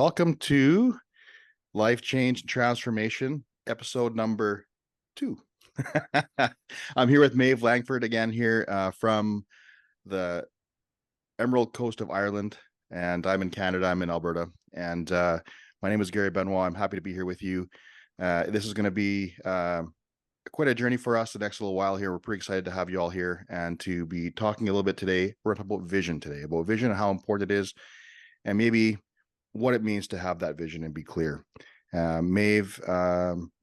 Welcome to Life Change and Transformation, episode number 2. I'm here with Maeve Langford again here from the Emerald Coast of Ireland, and I'm in Canada. I'm in Alberta, and my name is Gary Benoit. I'm happy to be here with you. This is going to be quite a journey for us the next little while here. We're pretty excited to have you all here and to be talking a little bit today. We're going to talk about vision today, about vision and how important it is, and maybe what it means to have that vision and be clear. Maeve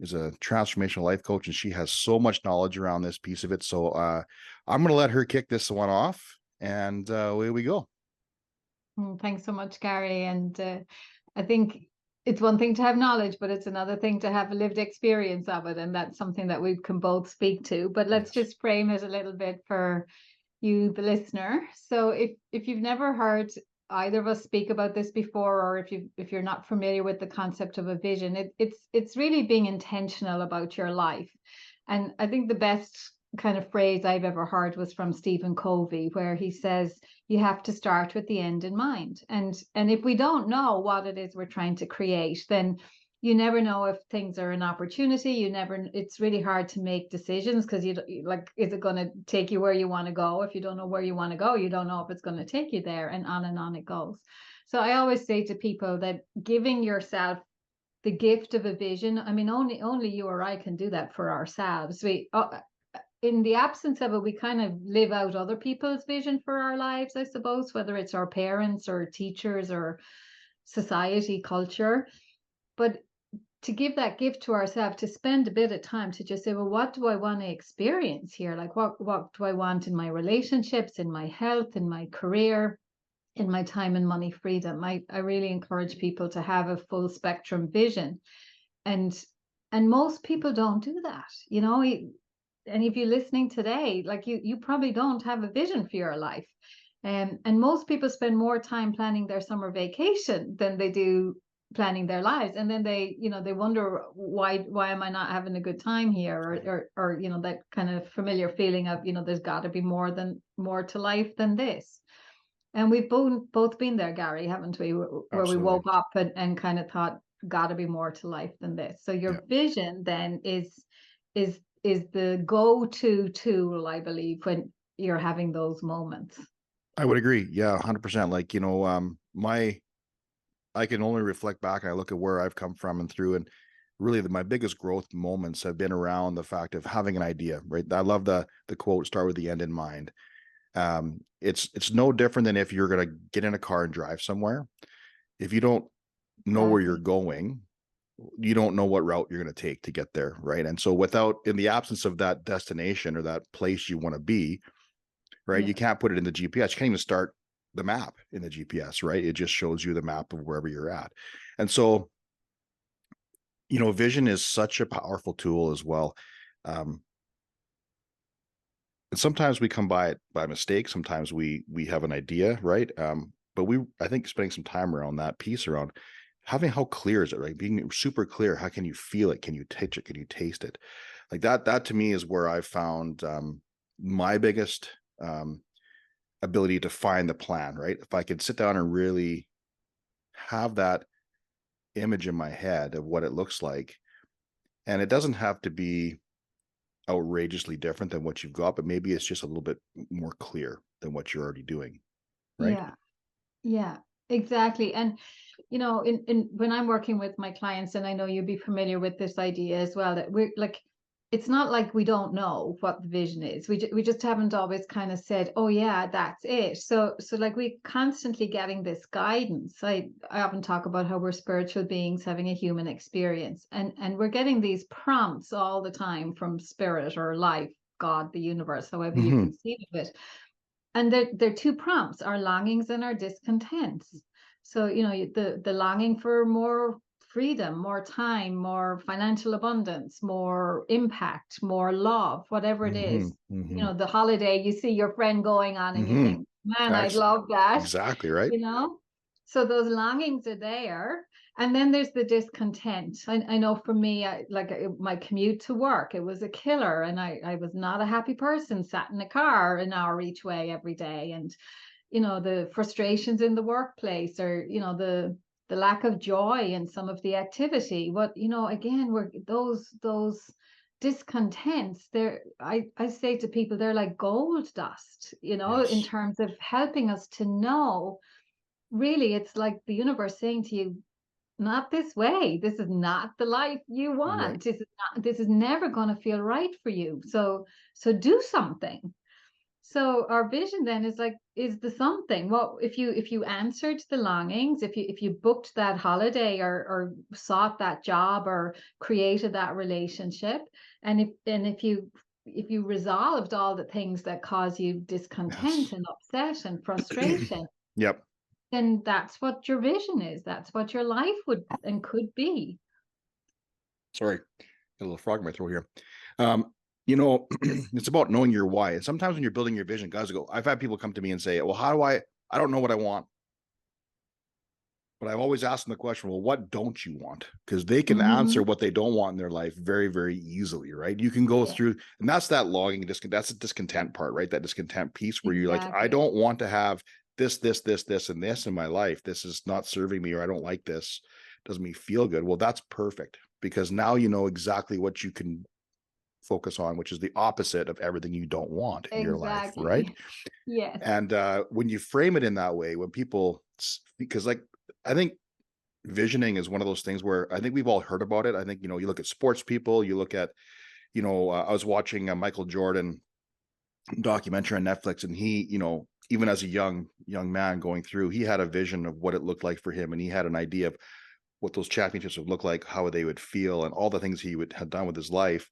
is a transformational life coach, and she has so much knowledge around this piece of it. So I'm going to let her kick this one off, and away we go. Thanks so much, Gary. And I think it's one thing to have knowledge, but it's another thing to have a lived experience of it. And that's something that we can both speak to. But let's just frame it a little bit for you, the listener. So if you've never heard either of us speak about this before, or if you're not familiar with the concept of a vision, it's really being intentional about your life. And I think the best kind of phrase I've ever heard was from Stephen Covey, where he says you have to start with the end in mind. And if we don't know what it is we're trying to create, then you never know if things are an opportunity. It's really hard to make decisions because is it going to take you where you want to go? If you don't know where you want to go, you don't know if it's going to take you there, and on it goes. So I always say to people that giving yourself the gift of a vision, I mean, only you or I can do that for ourselves. In the absence of it, we kind of live out other people's vision for our lives, I suppose, whether it's our parents or teachers or society, culture. But to give that gift to ourselves, to spend a bit of time to just say, well, what do I want to experience here? Like, what do I want in my relationships, in my health, in my career, in my time and money freedom? I really encourage people to have a full spectrum vision. And most people don't do that, you know. And if you're listening today, like you probably don't have a vision for your life. And most people spend more time planning their summer vacation than they do planning their lives. And then they wonder, why am I not having a good time here? Or that kind of familiar feeling of, there's got to be more to life than this. And we've both been there, Gary, haven't we? Where Absolutely. We woke up and kind of thought, got to be more to life than this. So your vision then is the go-to tool, I believe, when you're having those moments. I would agree. Yeah, 100%. Like, I can only reflect back and I look at where I've come from and through, and really my biggest growth moments have been around the fact of having an idea, right? I love the quote, start with the end in mind. It's no different than if you're going to get in a car and drive somewhere. If you don't know where you're going, you don't know what route you're going to take to get there, right? And so in the absence of that destination or that place you want to be, right, you can't put it in the GPS. You can't even start the map in the GPS, right? It just shows you the map of wherever you're at. And so, vision is such a powerful tool as well. And sometimes we come by it by mistake. Sometimes we have an idea, right? But I think spending some time around that piece around having, how clear is it, right? Being super clear. How can you feel it? Can you touch it? Can you taste it? Like that to me is where I've found my biggest ability to find the plan, right? If I could sit down and really have that image in my head of what it looks like, and it doesn't have to be outrageously different than what you've got, but maybe it's just a little bit more clear than what you're already doing, right? Yeah, exactly. And in when I'm working with my clients, and I know you'll be familiar with this idea as well, that we're like, it's not like we don't know what the vision is. We just haven't always kind of said, oh yeah, that's it. So like, we constantly getting this guidance. I often talk about how we're spiritual beings having a human experience, and we're getting these prompts all the time from spirit or life, God, the universe, however you conceive of it. And they're two prompts: our longings and our discontents. So the longing for more freedom, more time, more financial abundance, more impact, more love, whatever it is. The holiday, you see your friend going on and you think, man, I'd love that. Exactly, right? So those longings are there. And then there's the discontent. I know for me, my commute to work, it was a killer. And I was not a happy person, sat in a car an hour each way every day. And, the frustrations in the workplace, or, the lack of joy in some of the activity. What, again, we're those discontents, I say to people, they're like gold dust, in Yes. terms of helping us to know, really, it's like the universe saying to you, not this way. This is not the life you Right. want. This is never going to feel right for you. So do something. So our vision then is like, is the something. Well, if you answered the longings, if you booked that holiday, or sought that job, or created that relationship, and if you resolved all the things that cause you discontent Yes. and upset and frustration, Yep. then that's what your vision is. That's what your life would and could be. Sorry, got a little frog in my throat here. Um, it's about knowing your why. And sometimes when you're building your vision, guys go, I've had people come to me and say, well, how do I don't know what I want. But I've always asked them the question, well, what don't you want? Because they can answer Hmm. what they don't want in their life very, very easily, right? You can go Yeah, through, and that's that longing, that's the discontent part, right? That discontent piece where you're like, I exactly. don't want to have this, and this in my life. This is not serving me, or I don't like this. Doesn't me feel good. Well, that's perfect, because now you know exactly what you can focus on, which is the opposite of everything you don't want in your life, right? Exactly. Yes. And when you frame it in that way, when people, because like, I think visioning is one of those things where I think we've all heard about it. I think, you look at sports people, you look at, I was watching a Michael Jordan documentary on Netflix, and he, even as a young man going through, he had a vision of what it looked like for him. And he had an idea of what those championships would look like, how they would feel, and all the things he would have done with his life.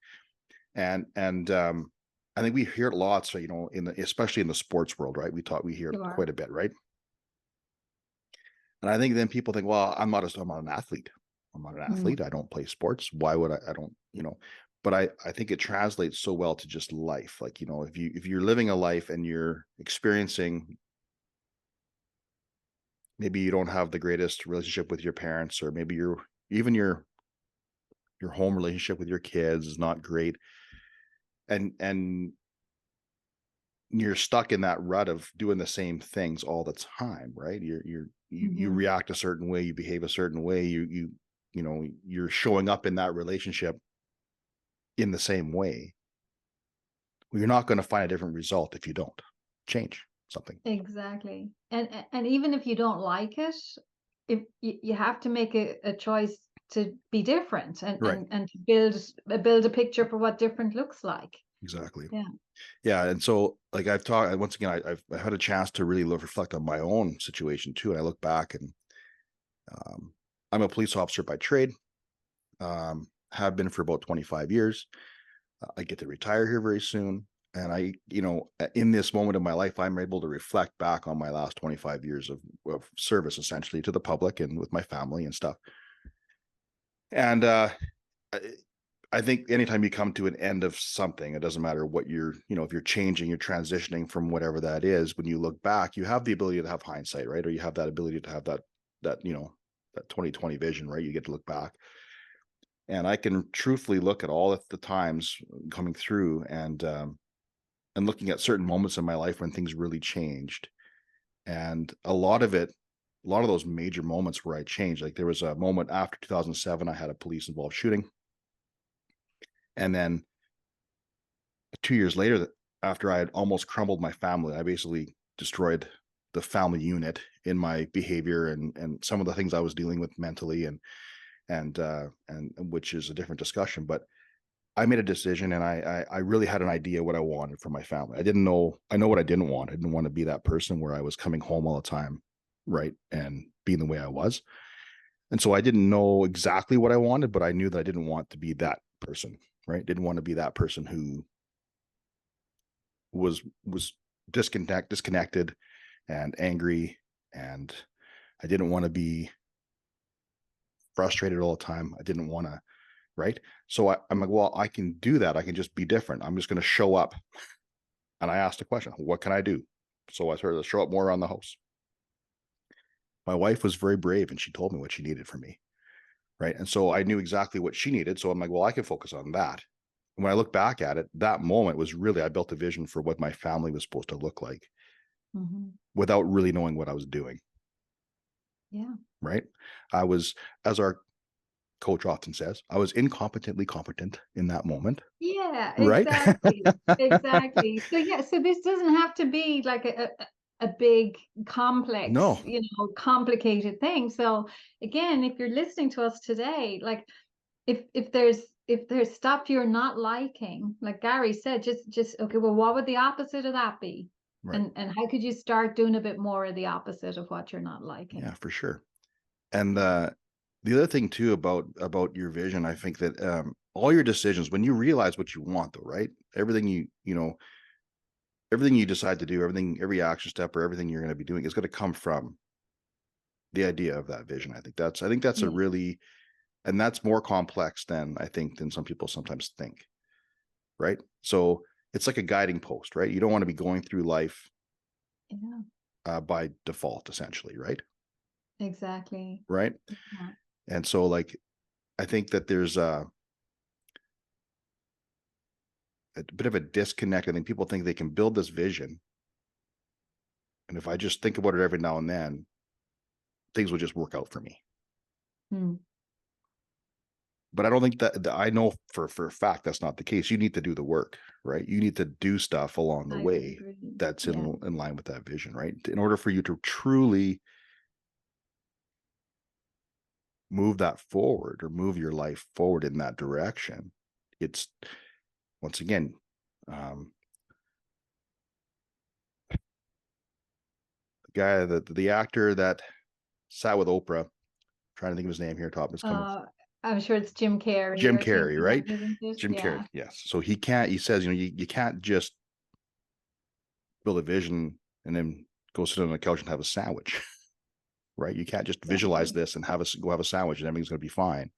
And I think we hear it lots, especially in the sports world, right? We hear it You are. quite a bit, right? And I think then people think, well, I'm not an athlete. I'm not an Mm. athlete. I don't play sports. Why would I don't, but I think it translates so well to just life. Like, if you're living a life and you're experiencing, maybe you don't have the greatest relationship with your parents, or maybe even your home relationship with your kids is not great. And you're stuck in that rut of doing the same things all the time, right? You Hmm. react a certain way, you behave a certain way, you're showing up in that relationship in the same way. Well, you're not going to find a different result if you don't change something. Exactly. And even if you don't like it, if you have to make a choice to be different, and Right. to build a picture for what different looks like. Exactly. Yeah. Yeah. And so, like, I've talked once again, I've had a chance to really reflect on my own situation too. And I look back, and um, I'm a police officer by trade, have been for about 25 years. I get to retire here very soon. And in this moment of my life, I'm able to reflect back on my last 25 years of service, essentially, to the public and with my family and stuff. And I think anytime you come to an end of something, it doesn't matter what if you're changing, you're transitioning from whatever that is, when you look back, you have the ability to have hindsight, right? Or you have that ability to have that 2020 vision, right? You get to look back. And I can truthfully look at all of the times coming through, and looking at certain moments in my life when things really changed. And a lot of those major moments where I changed, like there was a moment after 2007, I had a police involved shooting. And then 2 years later, after I had almost crumbled my family, I basically destroyed the family unit in my behavior, and some of the things I was dealing with mentally, and which is a different discussion. But I made a decision, and I really had an idea what I wanted for my family. I know what I didn't want. I didn't want to be that person where I was coming home all the time, right? And being the way I was. And so I didn't know exactly what I wanted, but I knew that I didn't want to be that person, right? Didn't want to be that person who was disconnected and angry, and I didn't want to be frustrated all the time. I didn't want to, right? So I'm like, well, I can do that. I can just be different. I'm just going to show up. And I asked the question, what can I do? So I started to show up more around the house. My wife was very brave, and she told me what she needed from me, right? And so I knew exactly what she needed. So I'm like, well, I can focus on that. And when I look back at it, that moment was really, I built a vision for what my family was supposed to look like Hmm. without really knowing what I was doing. Yeah. right? I was, as our coach often says, I was incompetently competent in that moment, Yeah, right? exactly. Exactly. So yeah, so this doesn't have to be like a big complex, No, complicated thing. So again, if you're listening to us today, like if there's stuff you're not liking, like Gary said, just okay, well, what would the opposite of that be? right. And how could you start doing a bit more of the opposite of what you're not Yeah, liking? for sure. And the other thing too about your vision, I think that all your decisions, when you realize what you want, though, right? Everything everything you decide to do, every action step or everything you're going to be doing is going to come from the idea of that vision. I think that's a Yeah, really, and that's more complex than some people sometimes think, right? So it's like a guiding post, right? You don't want to be going through life yeah, by default, essentially, right? exactly. Right. Yeah. And so, like, I think that there's a bit of a disconnect. I think people think they can build this vision, and if I just think about it every now and then, things will just work out for me. Hmm. But I don't think that I know for a fact that's not the case. You need to do the work, right? You need to do stuff along the I would way agree. that's Yeah. in line with that vision, right? In order for you to truly move that forward or move your life forward in that direction, it's once again, um, the actor that sat with Oprah, trying to think of his name here, top is coming. Uh, I'm sure it's Jim Carrey Jim you're Carrey, thinking of, right? isn't it? Jim Carrey, Yeah. yes. So he says, you can't just build a vision and then go sit on the couch and have a sandwich, right? You can't just visualize Exactly. this and go have a sandwich and everything's going to be fine.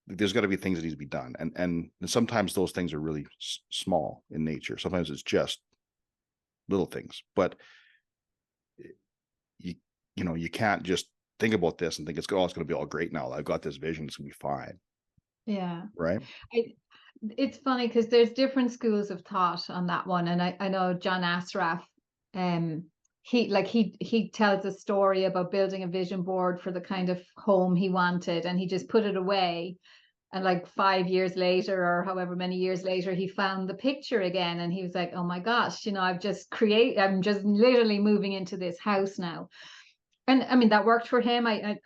There's got to be things that need to be done. And sometimes those things are really small in nature. Sometimes it's just little things, but you, you can't just think about this and think it's going to be all great now. I've got this vision. It's going to be fine. Yeah. Right. I, it's funny because there's different schools of thought on that one. And I know John Asraf, um, he tells a story about building a vision board for the kind of home he wanted, and he just put it away. And like 5 years later, or however many years later, he found the picture again, and he was like, "Oh my gosh, I'm just literally moving into this house now." And I mean that worked for him. I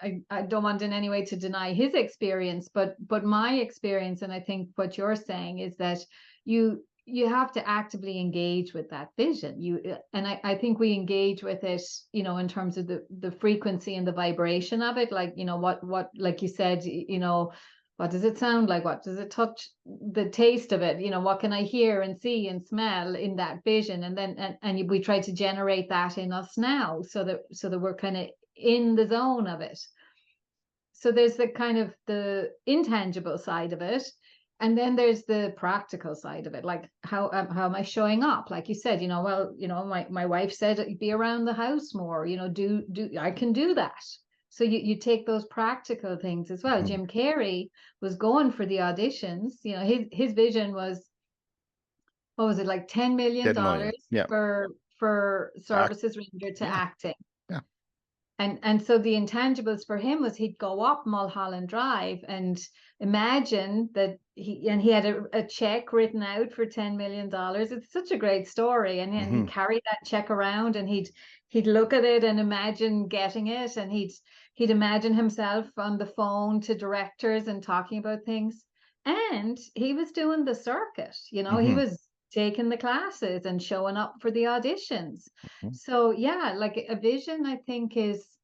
don't want in any way to deny his experience, but my experience, and I think what you're saying is that you have to actively engage with that vision. I think we engage with it, in terms of the frequency and the vibration of it. Like, what like you said, what does it sound like? What does it touch? The taste of it, what can I hear and see and smell in that vision? And then we try to generate that in us now, so that we're kind of in the zone of it. So there's the kind of the intangible side of it, and then there's the practical side of it, like how am I showing up? Like you said, well, my wife said be around the house more, do I can do that. So you take those practical things as well. Mhm. Jim Carrey was going for the auditions. His vision was, what was it, like $10 million 10 million. Yeah. for Act. services rendered to Yeah. acting. Yeah. And so the intangibles for him was he'd go up Mulholland Drive and imagine that he had a check written out for $10 million. It's such a great story. And he'd Hmm. carry that check around, and he'd look at it and imagine getting it, and he'd imagine himself on the phone to directors and talking about things. And he was doing the circuit, he Hmm. was taking the classes and showing up for the auditions. Hmm. So yeah, like a vision, I think, is,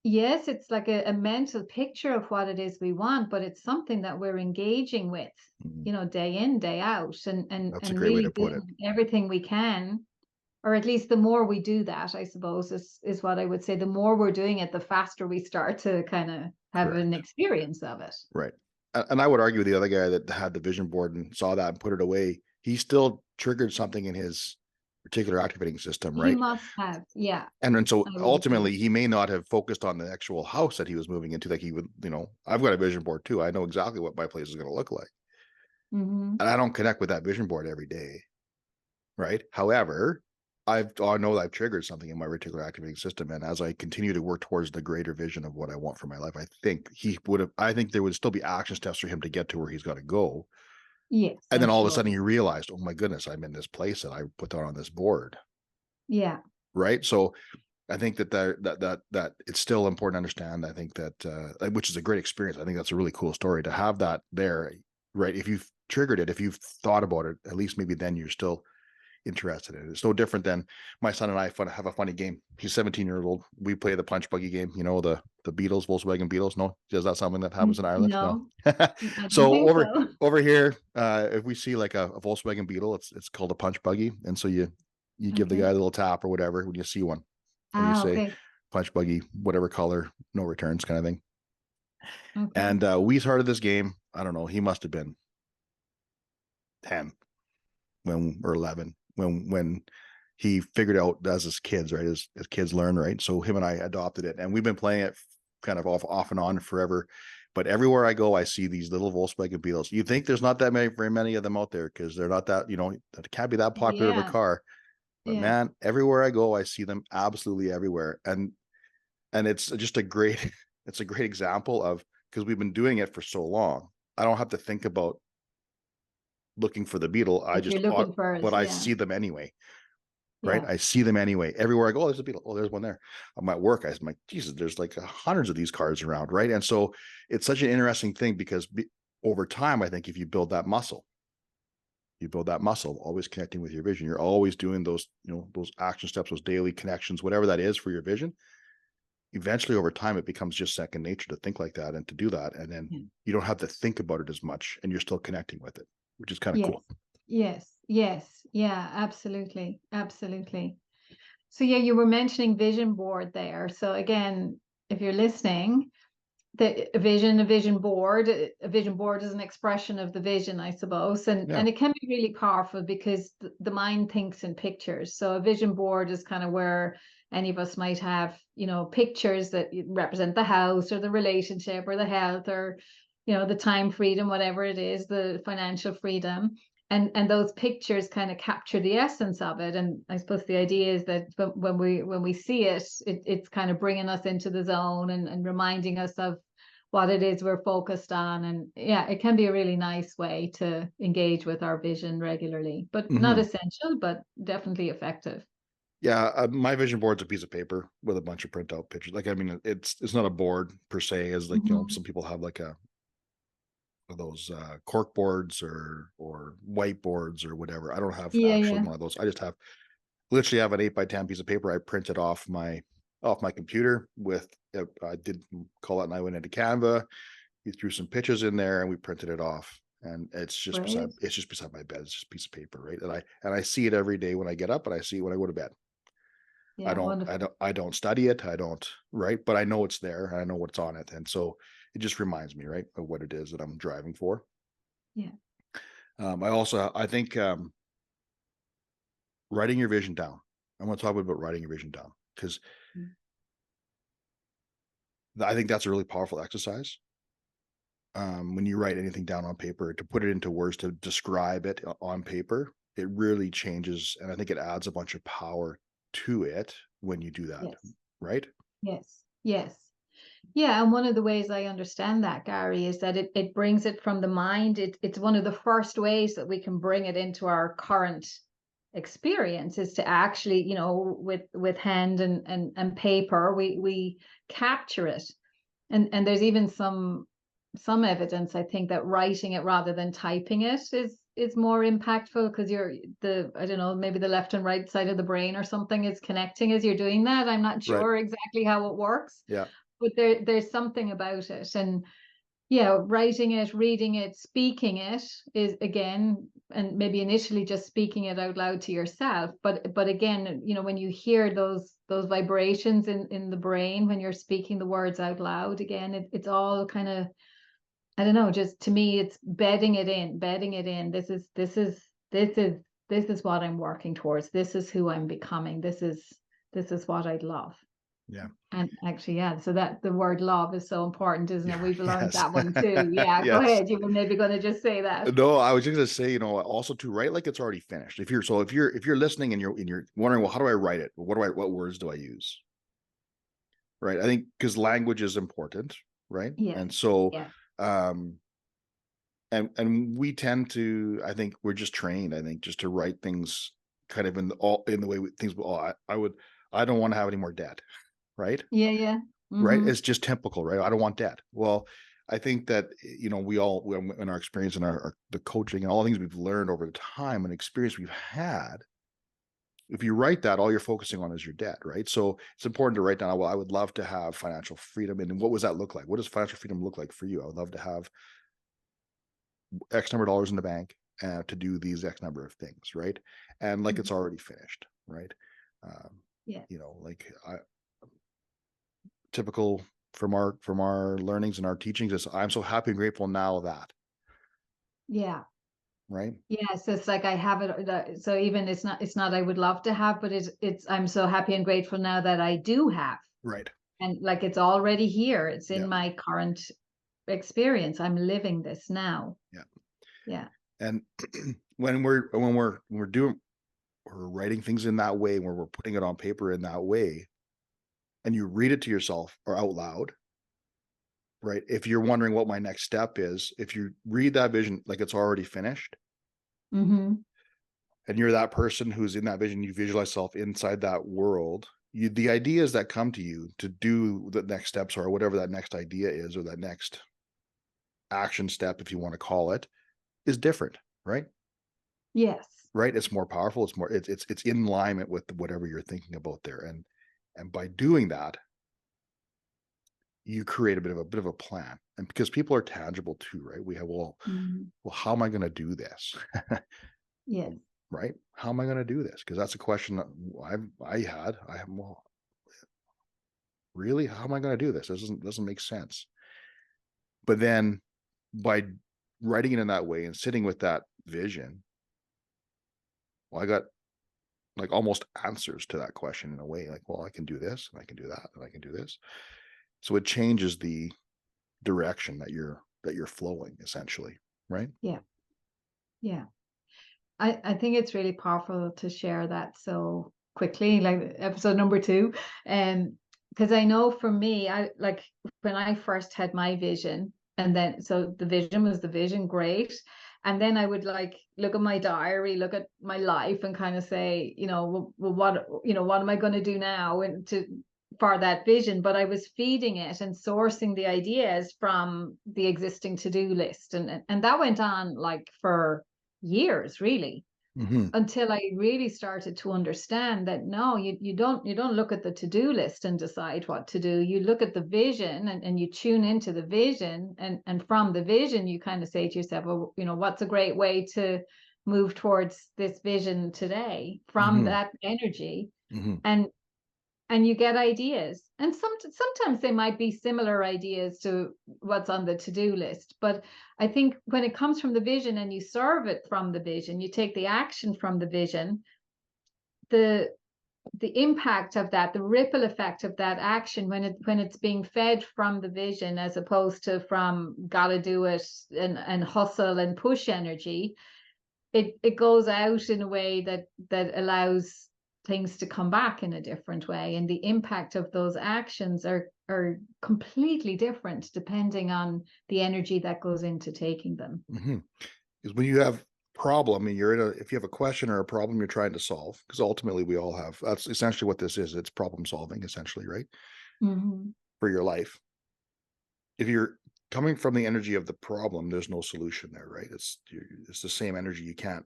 yes, it's like a mental picture of what it is we want, but it's something that we're engaging with, Hmm. day in, day out, and That's a and great way really to put it. doing everything we can, or at least the more we do that, I suppose, is what I would say. The more we're doing it, the faster we start to kind of have an Correct. experience of it. Right. And I would argue the other guy that had the vision board and saw that and put it away, he still triggered something in his particular activating system, He right? must have, yeah, And so I would agree. ultimately, he may not have focused on the actual house that he was moving into. Like he would, I've got a vision board too. I know exactly what my place is going to look like, Hmm. and I don't connect with that vision board every day, right? However, I know that I've triggered something in my reticular activating system, and as I continue to work towards the greater vision of what I want for my life, I think there would still be action steps for him to get to where he's got to go. Yes, And I'm then all of a sure. sudden he realized, oh my goodness, I'm in this place that I put that on this board. Yeah. Right. So I think that it's still important to understand. I think that which is a great experience. I think that's a really cool story to have that there. Right. If you've triggered it, if you've thought about it, at least maybe then you're still interested in it. It's no different than my son and I have a funny game. He's 17 years old. We play the punch buggy game, the Beatles, Volkswagen Beatles. No, is that something that happens in Ireland? No. No, I don't So think so. over here, if we see like a Volkswagen Beetle, it's called a punch buggy. And so you give the guy Okay. a little tap or whatever when you see one. And you Ah, say okay. punch buggy, whatever color, no returns kind of thing. Okay. And we started this game. I don't know. He must have been 10 or 11 when he figured out as his kids, right? As kids learn, right? So him and I adopted it, and we've been playing it kind of off and on forever. But everywhere I go, I see these little Volkswagen Beetles. You think there's not that very many of them out there because they're not that, it can't be that popular of a Yeah. car. But Yeah. man, everywhere I go, I see them absolutely everywhere. And it's just a great, it's a great example of, because we've been doing it for so long. I don't have to think about looking for the beetle. What you're looking for But is, I yeah. see them anyway. Right. Yeah. I see them anyway. Everywhere I go, oh, there's a beetle. Oh, there's one there. I'm at work. I'm like, Jesus, there's like hundreds of these cards around. Right. And so it's such an interesting thing because over time, I think if you build that muscle, always connecting with your vision. You're always doing those, those action steps, those daily connections, whatever that is for your vision. Eventually, over time, it becomes just second nature to think like that and to do that. And then Yeah. you don't have to think about it as much and you're still connecting with it, which is kind of Yes. cool. Yes. Yes. Yeah, absolutely. Absolutely. So yeah, you were mentioning vision board there. So again, if you're listening, a vision board is an expression of the vision, I suppose, Yeah. and it can be really powerful because the mind thinks in pictures. So a vision board is kind of where any of us might have, pictures that represent the house or the relationship or the health or, the time freedom, whatever it is, the financial freedom. And those pictures kind of capture the essence of it. And I suppose the idea is that when we see it, it's kind of bringing us into the zone and reminding us of what it is we're focused on. And yeah, it can be a really nice way to engage with our vision regularly, but not Mm-hmm. essential, but definitely effective. Yeah, my vision board's a piece of paper with a bunch of printout pictures. Like, I mean, it's not a board per se, as like, Mhm. some people have like those cork boards or whiteboards or whatever. I don't have Yeah, actually yeah. one of those. I just literally have an 8x10 piece of paper. I printed off my computer with I did call it and I went into Canva. We threw some pictures in there and we printed it off. And Great. it's just beside my bed. It's just a piece of paper, right? And I see it every day when I get up and I see it when I go to bed. Yeah, wonderful. I don't study it. I don't, right? But I know it's there and I know what's on it. And so it just reminds me, right, of what it is that I'm driving for. Yeah. I think writing your vision down. I want to talk about writing your vision down because Mm. I think that's a really powerful exercise. When you write anything down on paper, to put it into words, to describe it on paper, it really changes. And I think it adds a bunch of power to it when you do that, Yes. right? Yes. Yes. Yeah, and one of the ways I understand that, Gary, is that it brings it from the mind. It's one of the first ways that we can bring it into our current experience is to actually, with hand and paper, we capture it. And there's even some evidence, I think, that writing it rather than typing it is more impactful because I don't know, maybe the left and right side of the brain or something is connecting as you're doing that. I'm not Right. sure exactly how it works, Yeah. but there's something about it. And yeah, writing it, reading it, speaking it is again, and maybe initially just speaking it out loud to yourself, but again, when you hear those vibrations in the brain when you're speaking the words out loud, again, it's all kind of, I don't know, just to me it's bedding it in. This is what I'm working towards. This is who I'm becoming. This is what I'd love. Yeah. And actually, yeah, so that the word love is so important, isn't it? We've learned Yes. that one too. Yeah, go Yes. ahead. You were maybe going to just say that. No, I was just gonna say, also to write like it's already finished. If you're listening and you're wondering, well, how do I write it? What words do I use? Right. I think because language is important, right? Yes. And so Yeah. um and we tend to, I think we're just trained, I think, just to write things kind of in the way things, I don't want to have any more debt, right? Yeah. Yeah. Right. Mm-hmm. It's just typical, right? I don't want debt. Well, I think that, we all, in our experience and the coaching and all the things we've learned over the time and experience we've had, if you write that, all you're focusing on is your debt, right? So it's important to write down, well, I would love to have financial freedom. And what does that look like? What does financial freedom look like for you? I would love to have X number of dollars in the bank to do these X number of things, right? And like Mm-hmm. it's already finished, right? Um, Yeah. like typical from our learnings and our teachings is, I'm so happy and grateful now that, Yeah. right? Yes, it's like I have it. So even it's not I would love to have, but it's I'm so happy and grateful now that I do have, Right. and like it's already here. It's Yeah. in my current experience. I'm living this now. Yeah. Yeah. And when we're writing things in that way, where we're putting it on paper in that way, and you read it to yourself or out loud, right? If you're wondering what my next step is, if you read that vision like it's already finished, Mm-hmm. and you're that person who's in that vision, you visualize yourself inside that world, the ideas that come to you to do the next steps or whatever that next idea is, or that next action step, if you want to call it, is different, right? Yes. Right. It's more powerful. It's in alignment with whatever you're thinking about there. And by doing that, you create a bit of a plan. And because people are tangible too, right? We have, Mm-hmm. well, how am I going to do this? Yes. Right? How am I going to do this? Because that's a question that I have, well, really, how am I going to do this? This doesn't make sense. But then by writing it in that way and sitting with that vision, well, I got like almost answers to that question in a way. Like, well, I can do this and I can do that and I can do this. So it changes the direction that you're flowing, essentially, right? Yeah. Yeah. I think it's really powerful to share that so quickly, like episode number two. Because I know for me, I like when I first had my vision, and then so the vision was the vision, great. And then I would like look at my diary, look at my life, and kind of say, well, what am I going to do now and to for that vision? But I was feeding it and sourcing the ideas from the existing to-do list, and that went on like for years, really, Mm-hmm. until I really started to understand that no, you don't look at the to-do list and decide what to do. You look at the vision, and you tune into the vision, and from the vision you kind of say to yourself, well, what's a great way to move towards this vision today from Mm-hmm. that energy. Mm-hmm. And you get ideas, and sometimes they might be similar ideas to what's on the to-do list, but I think when it comes from the vision and you serve it from the vision, you take the action from the vision, the the impact of that, the ripple effect of that action, when it's being fed from the vision as opposed to from gotta do it and hustle and push energy, it goes out in a way that allows things to come back in a different way, and the impact of those actions are completely different depending on the energy that goes into taking them. Mm-hmm. Because when you have problem and if you have a question or a problem you're trying to solve, because ultimately we all have, that's essentially what this is. It's problem solving, essentially, right? Mm-hmm. For your life. If you're coming from the energy of the problem, there's no solution there, right? It's the same energy. You can't,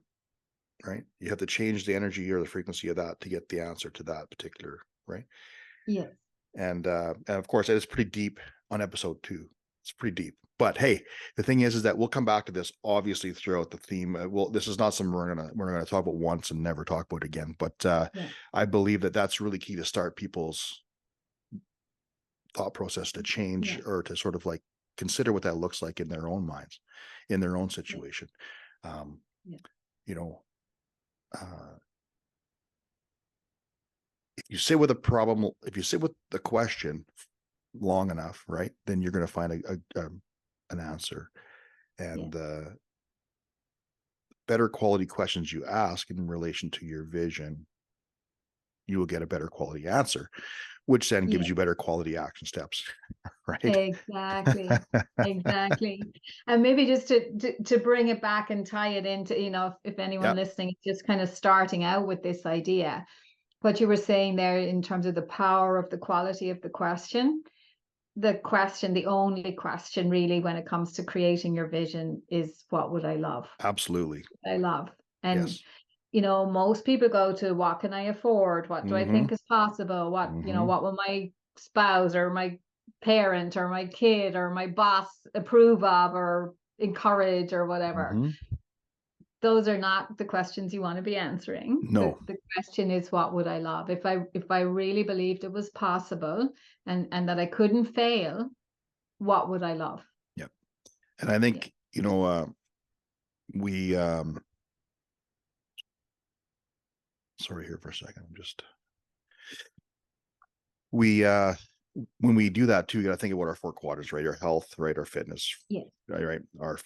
right? You have to change the energy or the frequency of that to get the answer to that particular, right? Yes. And of course, it is pretty deep on episode 2. It's pretty deep. But hey, the thing is that we'll come back to this obviously throughout the theme. Well, this is not something we're gonna talk about once and never talk about again. But Yeah. I believe that that's really key to start people's thought process to change, Yeah. or to sort of like consider what that looks like in their own minds, in their own Yeah. situation. Um, Yeah. you know, uh, you sit with a problem, if you sit with the question long enough, right, then you're going to find an answer. Yeah. And better quality questions you ask in relation to your vision, you will get a better quality answer, which then Yeah. gives you better quality action steps, right? Exactly. Exactly. And maybe just to bring it back and tie it into, if anyone Yep, listening is just kind of starting out with this idea, what you were saying there in terms of the power of the quality of the question, the only question really when it comes to creating your vision is, what would I love? absolutely. I love. And Yes. most people go to, what can I afford? What do I Mm-hmm. think is possible? Mm-hmm. What will my spouse or my parent or my kid or my boss approve of or encourage or whatever? Mm-hmm. Those are not the questions you want to be answering. No. The question is, what would I love? If I really believed it was possible and that I couldn't fail, what would I love? Yep. And I Yeah. think, we sorry here for a second. I'm just we when we do that too, you got to think about our four quadrants, right? Our health, right? Our fitness, Yes. right?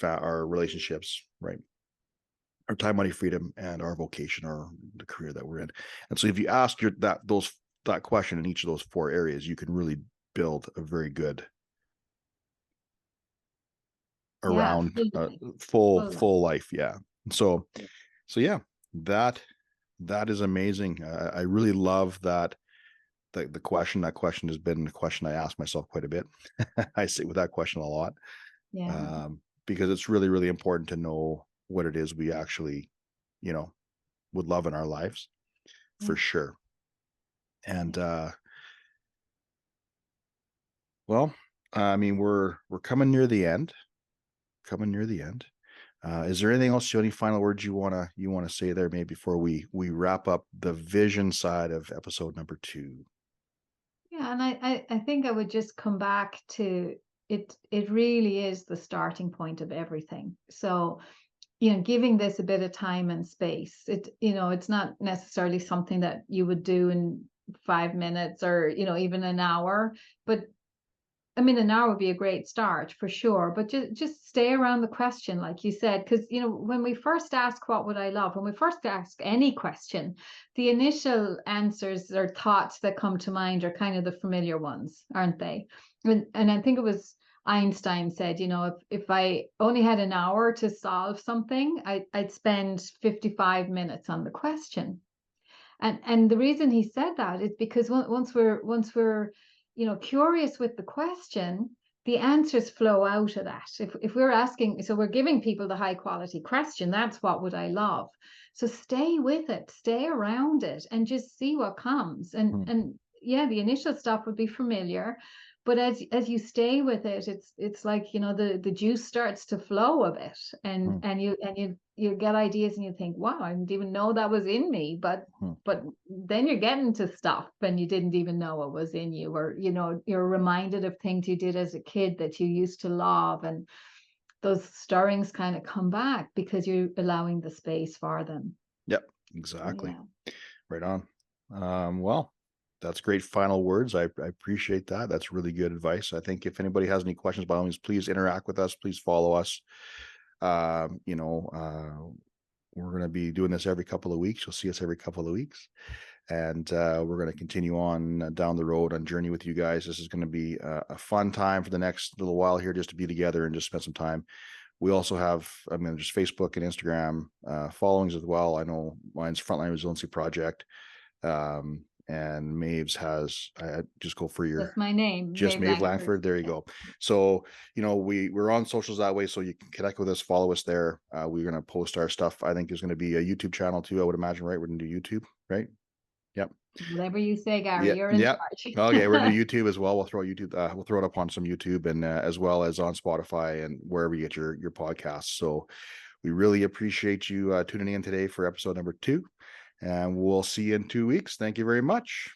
Our relationships, right? Our time, money, freedom, and our vocation, or the career that we're in. And so, if you ask that question in each of those four areas, you can really build a very good Yeah. around Full life. Full life. full life. Yeah. So Yeah. yeah, that that is amazing. I really love that. The question, that question has been a question I ask myself quite a bit. I sit with that question a lot, Yeah. because it's really, really important to know what it is we actually, you know, would love in our lives, Yeah. for sure. Yeah. And well, I mean, we're coming near the end. Coming near the end. Is there anything else? Any final words you wanna say there, maybe before we wrap up the vision side of episode number 2? Yeah, and I think I would just come back to it. It really is the starting point of everything. So, giving this a bit of time and space. It's not necessarily something that you would do in 5 minutes or, even an hour, but I mean, an hour would be a great start for sure, but just stay around the question, like you said, because when we first ask, what would I love? When we first ask any question, the initial answers or thoughts that come to mind are kind of the familiar ones, aren't they? And I think it was Einstein said, if I only had an hour to solve something, I'd spend 55 minutes on the question. And the reason he said that is because once we're curious with the question, the answers flow out of that. If we're asking, so we're giving people the high quality question, that's, what would I love? So stay with it, stay around it, and just see what comes. and Hmm, and yeah, the initial stuff would be familiar, but as you stay with it, it's like, the juice starts to flow a bit, and hmm, you get ideas and you think, wow, I didn't even know that was in me. but hmm. but then you're getting to stuff and you didn't even know it was in you, or you're reminded of things you did as a kid that you used to love, and those stirrings kind of come back because you're allowing the space for them. Yep, exactly. Yeah. Right on. Well, that's great final words. I appreciate that. That's really good advice. I think if anybody has any questions, by all means, please interact with us. Please follow us. Um, you know, uh, we're going to be doing this every couple of weeks. You'll see us every couple of weeks, and we're going to continue on down the road on journey with you guys. This is going to be a fun time for the next little while here, just to be together and just spend some time. We also have, I mean, just Facebook and Instagram followings as well. I know mine's Frontline Resiliency Project, and Maeve's has. I just go for your That's my name, just Maeve Maeve Langford. Langford. There you Yeah. go. So we're on socials that way, so you can connect with us, follow us there. We're gonna post our stuff. I think there's gonna be a YouTube channel too. I would imagine, right? We're gonna do YouTube, right? Yep. Whatever you say, Gary, Yeah. you're in Yeah. charge. Okay, we're gonna do YouTube as well. We'll throw YouTube. We'll throw it up on some YouTube, and as well as on Spotify and wherever you get your podcasts. So we really appreciate you tuning in today for episode number 2, and we'll see you in 2 weeks. Thank you very much.